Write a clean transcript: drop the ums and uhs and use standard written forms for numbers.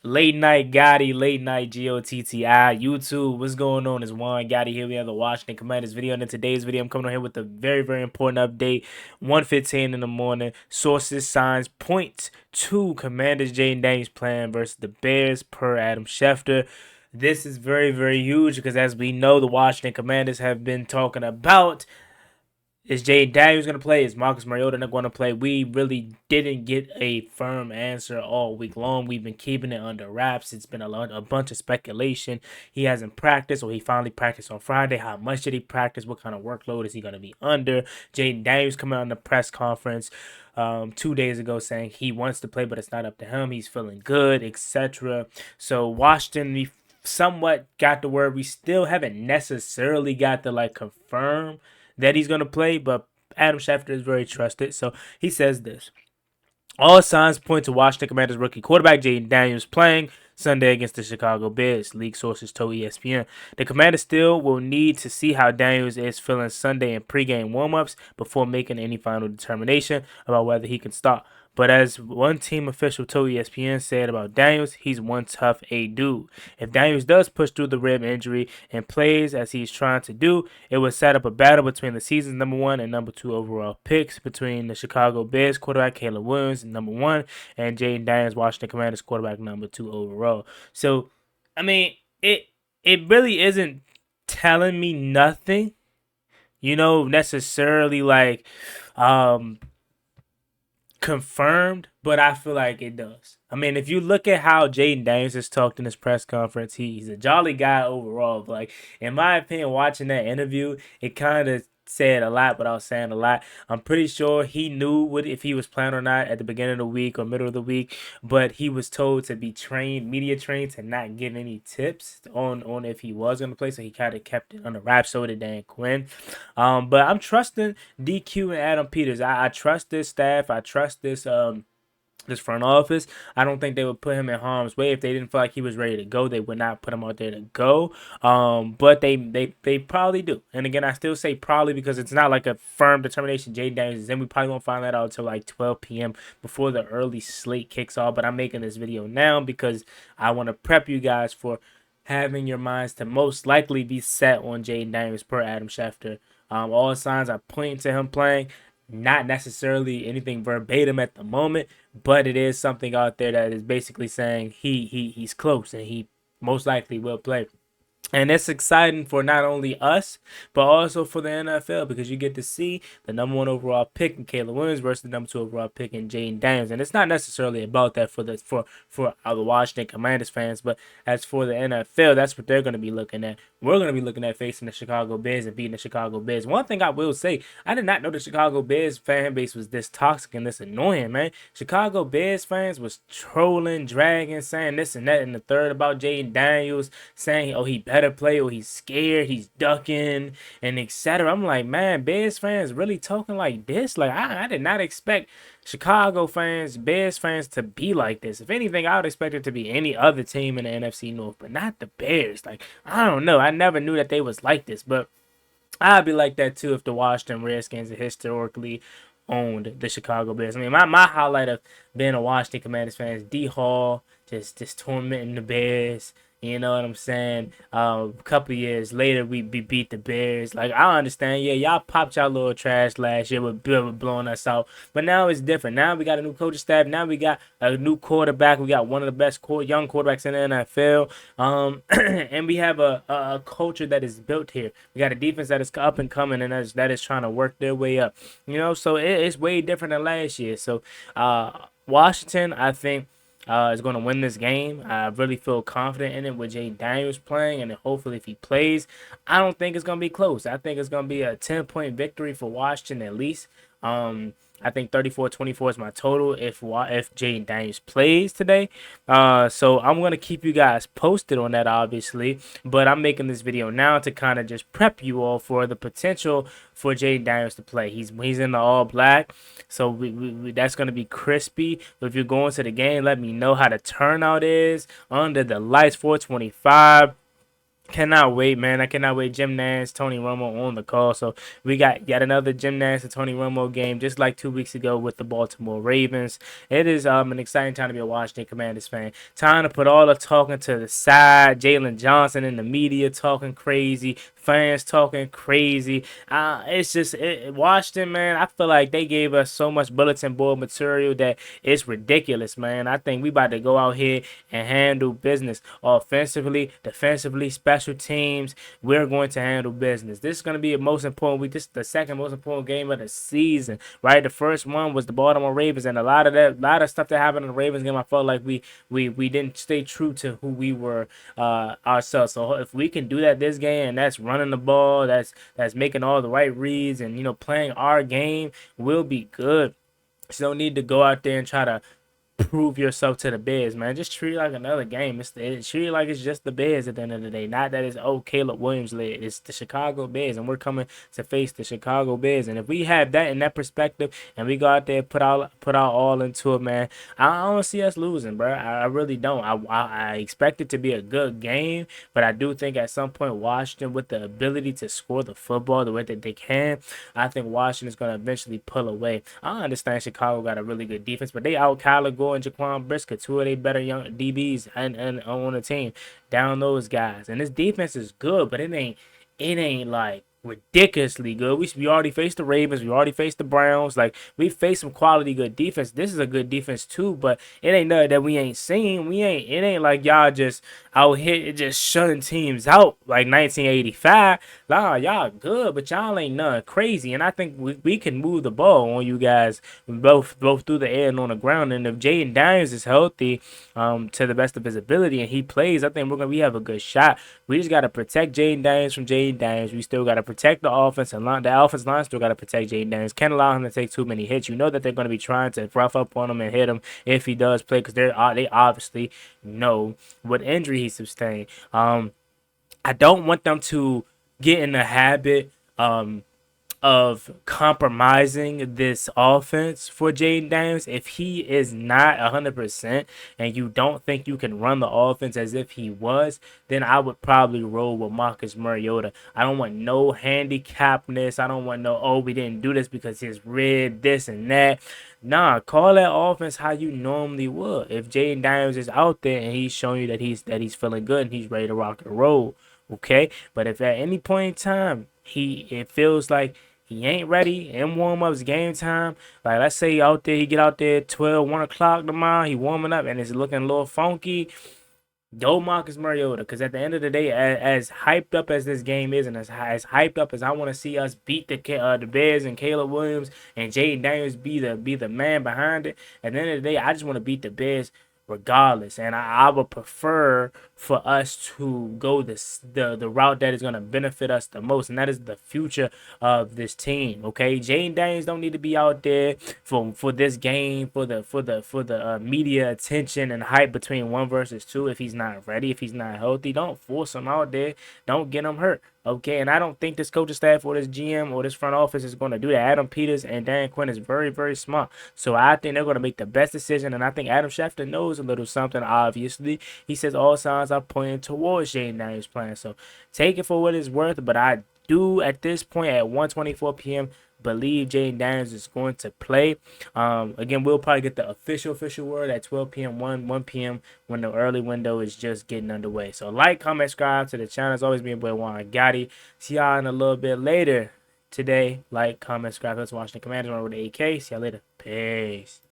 Late night Gotti, late night GOTTI, YouTube. What's going on? It's Juan Gotti here. We have the Washington Commanders video. And in today's video, I'm coming on here with a very, very important update. 1:15 in the morning. Sources, signs point to Commanders Jayden Daniels playing versus the Bears per Adam Schefter. This is very, very huge because as we know, the Washington Commanders have been talking about is Jayden Daniels going to play? Is Marcus Mariota not going to play? We really didn't get a firm answer all week long. We've been keeping it under wraps. It's been a bunch of speculation. He hasn't practiced, or he finally practiced on Friday. How much did he practice? What kind of workload is he going to be under? Jayden Daniels coming on the press conference 2 days ago saying he wants to play, but it's not up to him. He's feeling good, etc. So Washington, we somewhat got the word. We still haven't necessarily got the confirm that he's going to play, but Adam Schefter is very trusted. So he says this. All signs point to Washington Commanders rookie quarterback Jayden Daniels playing Sunday against the Chicago Bears, league sources told ESPN. The Commanders still will need to see how Daniels is feeling Sunday in pregame warmups before making any final determination about whether he can start. But as one team official told ESPN said about Daniels, he's one tough A dude. If Daniels does push through the rib injury and plays as he's trying to do, it would set up a battle between the season's number 1 and number 2 overall picks between the Chicago Bears quarterback Caleb Williams, number 1, and Jayden Daniels, Washington Commanders quarterback, number 2 overall. So, I mean, it really isn't telling me nothing, necessarily confirmed, but I feel like it does. I mean, if you look at how Jayden Daniels has talked in his press conference, he's a jolly guy overall. But in my opinion, watching that interview, it kind of said a lot without saying a lot. I'm pretty sure he knew if he was playing or not at the beginning of the week or middle of the week, but he was told to be media trained, to not give any tips on if he was going to play. So he kind of kept it under wraps. So did Dan Quinn. But I'm trusting DQ and Adam Peters. I trust this staff. I trust this front office. I don't think they would put him in harm's way. If they didn't feel like he was ready to go, they would not put him out there to go. But they probably do. And again, I still say probably because it's not like a firm determination. Jayden Daniels, and we probably won't find that out until 12 p.m. before the early slate kicks off. But I'm making this video now because I want to prep you guys for having your minds to most likely be set on Jayden Daniels per Adam Schefter. All signs are pointing to him playing. Not necessarily anything verbatim at the moment, but it is something out there that is basically saying he's close and he most likely will play. And it's exciting for not only us, but also for the NFL because you get to see the number 1 overall pick in Caleb Williams versus the number 2 overall pick in Jayden Daniels. And it's not necessarily about that for the Washington Commanders fans, but as for the NFL, that's what they're going to be looking at. We're going to be looking at facing the Chicago Bears and beating the Chicago Bears. One thing I will say, I did not know the Chicago Bears fan base was this toxic and this annoying, man. Chicago Bears fans was trolling, dragging, saying this and that and the third about Jayden Daniels, saying, oh, he better play, or he's scared, he's ducking, and etc. I'm like, man, Bears fans really talking like this? I did not expect Chicago fans, Bears fans to be like this. If anything, I would expect it to be any other team in the NFC North, but not the Bears. I don't know. I never knew that they was like this, but I'd be like that too if the Washington Redskins had historically owned the Chicago Bears. I mean, my highlight of being a Washington Commanders fan is D Hall just tormenting the Bears. You know what I'm saying? A couple years later, we beat the Bears. I understand. Yeah, y'all popped y'all little trash last year with Bill blowing us out. But now it's different. Now we got a new coaching staff. Now we got a new quarterback. We got one of the best young quarterbacks in the NFL. And we have a culture that is built here. We got a defense that is up and coming and that is trying to work their way up. So it's way different than last year. So Washington, I think, is going to win this game. I really feel confident in it with Jayden Daniels playing, and hopefully if he plays, I don't think it's going to be close. I think it's going to be a 10-point victory for Washington at least. I think 34-24 is my total if Jayden Daniels plays today. So I'm going to keep you guys posted on that, obviously. But I'm making this video now to kind of just prep you all for the potential for Jayden Daniels to play. He's in the all black, so that's going to be crispy. But if you're going to the game, let me know how the turnout is under the lights. 425. Cannot wait, man. I cannot wait. Jim Nance, Tony Romo on the call. So we got yet another Jim Nance and Tony Romo game, just like 2 weeks ago with the Baltimore Ravens. It is an exciting time to be a Washington Commanders fan. Time to put all the talking to the side. Jalen Johnson in the media talking crazy. Fans talking crazy. It's just Washington, man. I feel like they gave us so much bulletin board material that it's ridiculous, man. I think we about to go out here and handle business offensively, defensively, special teams. We're going to handle business. This is going to be a most important week. This is the second most important game of the season, right? The first one was the Baltimore Ravens, and a lot of stuff that happened in the Ravens game. I felt like we didn't stay true to who we were ourselves. So if we can do that this game, and that's running the ball, that's making all the right reads, and playing our game, we'll be good. So don't need to go out there and try to prove yourself to the Bears, man. Just treat it like another game. Treat it like it's just the Bears at the end of the day. Not that it's Caleb Williams led. It's the Chicago Bears, and we're coming to face the Chicago Bears. And if we have that in that perspective, and we go out there put our all into it, man, I don't see us losing, bro. I really don't. I expect it to be a good game, but I do think at some point Washington, with the ability to score the football the way that they can, I think Washington's going to eventually pull away. I understand Chicago got a really good defense, but they out Kyler Gore and Jaquan Brisker, two of their better young DBs and on the team. Down those guys. And this defense is good, but it ain't like ridiculously good. We already faced the Ravens. We already faced the Browns. Like, we faced some quality good defense. This is a good defense too, but it ain't nothing that we ain't seen. It ain't like y'all just out here just shutting teams out like 1985. Nah, y'all good, but y'all ain't nothing crazy. And I think we can move the ball on you guys both through the air and on the ground. And if Jayden Daniels is healthy, to the best of his ability, and he plays, I think we have a good shot. We just gotta protect Jayden Daniels from Jayden Daniels. We still gotta protect the offensive line. The offensive line still gotta protect Jayden Daniels. Can't allow him to take too many hits. You know that they're gonna be trying to rough up on him and hit him if he does play, because they obviously know what injury he sustained. I don't want them to get in the habit of compromising this offense for Jayden Daniels. If he is not 100% and you don't think you can run the offense as if he was, then I would probably roll with Marcus Mariota. I don't want no handicapness. I don't want no, oh, we didn't do this because his red, this and that. Nah, call that offense how you normally would. If Jayden Daniels is out there and he's showing you that he's feeling good and he's ready to rock and roll, okay? But if at any point in time it feels like he ain't ready in warm-ups, game time, like let's say he get out there 12, 1 o'clock tomorrow, he warming up and it's looking a little funky, go Marcus Mariota. Because at the end of the day, as hyped up as this game is, and as hyped up as I want to see us beat the Bears and Caleb Williams and Jayden Daniels be the man behind it, at the end of the day, I just want to beat the Bears regardless. And I would prefer for us to go the route that is going to benefit us the most, and that is the future of this team. Okay, Jayden Daniels don't need to be out there for this game for the media attention and hype between 1 versus 2. If he's not ready, if he's not healthy, don't force him out there. Don't get him hurt. Okay, and I don't think this coaching staff or this GM or this front office is going to do that. Adam Peters and Dan Quinn is very, very smart. So I think they're going to make the best decision, and I think Adam Schefter knows a little something, obviously. He says all signs are pointing towards Jayden Daniels' plan. So take it for what it's worth, but I do, at this point, at 1:24 p.m., believe Jayden Daniels is going to play. Again, we'll probably get the official word at 12 p.m., 1 p.m. when the early window is just getting underway. So like, comment, subscribe to the channel. It's always been boy Juan Gotti. See y'all in a little bit later today. Like, comment, subscribe. Let's watch the Commanders on the AK. See y'all later. Peace.